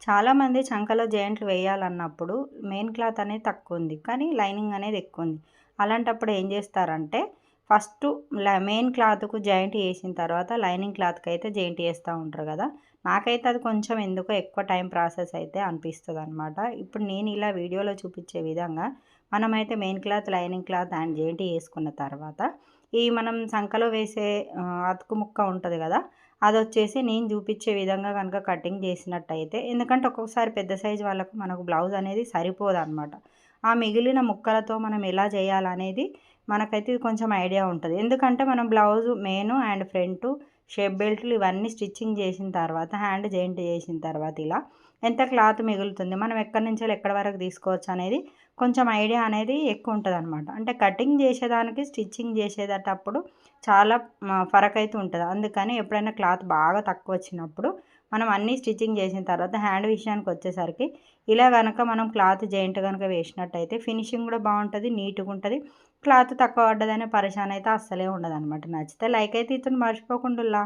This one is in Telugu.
చాలామంది చంకలో జాయింట్లు వేయాలన్నప్పుడు మెయిన్ క్లాత్ అనేది తక్కువ ఉంది, కానీ లైనింగ్ అనేది ఎక్కువ ఉంది. అలాంటప్పుడు ఏం చేస్తారంటే ఫస్ట్ మెయిన్ క్లాత్కు జాయింట్ వేసిన తర్వాత లైనింగ్ క్లాత్కి అయితే జాయింట్ వేస్తూ ఉంటారు కదా. నాకైతే అది కొంచెం ఎందుకో ఎక్కువ టైం ప్రాసెస్ అయితే అనిపిస్తుంది అనమాట. ఇప్పుడు నేను ఇలా వీడియోలో చూపించే విధంగా మనమైతే main cloth, lining cloth and joint వేసుకున్న తర్వాత ఈ మనం సంకలో వేసే అతుకు ముక్క ఉంటుంది కదా, అదొచ్చేసి నేను చూపించే విధంగా కనుక కటింగ్ చేసినట్టయితే, ఎందుకంటే ఒక్కొక్కసారి పెద్ద సైజు వాళ్ళకు మనకు బ్లౌజ్ అనేది సరిపోదన్నమాట. ఆ మిగిలిన ముక్కలతో మనం ఎలా చేయాలనేది మనకైతే ఇది కొంచెం ఐడియా ఉంటుంది. ఎందుకంటే మనం blouse main and front shape బెల్ట్లు ఇవన్నీ స్టిచ్చింగ్ చేసిన తర్వాత హ్యాండ్ జాయింట్ చేసిన తర్వాత ఇలా ఎంత క్లాత్ మిగులుతుంది, మనం ఎక్కడి నుంచి ఎక్కడి వరకు తీసుకోవచ్చు అనేది కొంచెం ఐడియా అనేది ఎక్కువ ఉంటుంది అనమాట. అంటే కటింగ్ చేసేదానికి స్టిచ్చింగ్ చేసేటప్పుడు చాలా ఫరక్ అయితే ఉంటుంది. అందుకని ఎప్పుడైనా క్లాత్ బాగా తక్కువ వచ్చినప్పుడు మనం అన్నీ స్టిచ్చింగ్ చేసిన తర్వాత హ్యాండ్ విషయానికి వచ్చేసరికి ఇలా కనుక మనం క్లాత్ జాయింట్ కనుక వేసినట్టయితే ఫినిషింగ్ కూడా బాగుంటుంది, నీట్గా ఉంటుంది. క్లాత్ తక్కువ పడ్డదనే పరేషాన్ అయితే అస్సలే ఉండదన్నమాట. నచ్చితే లైక్ అయితే ఇతను మర్చిపోకుండా.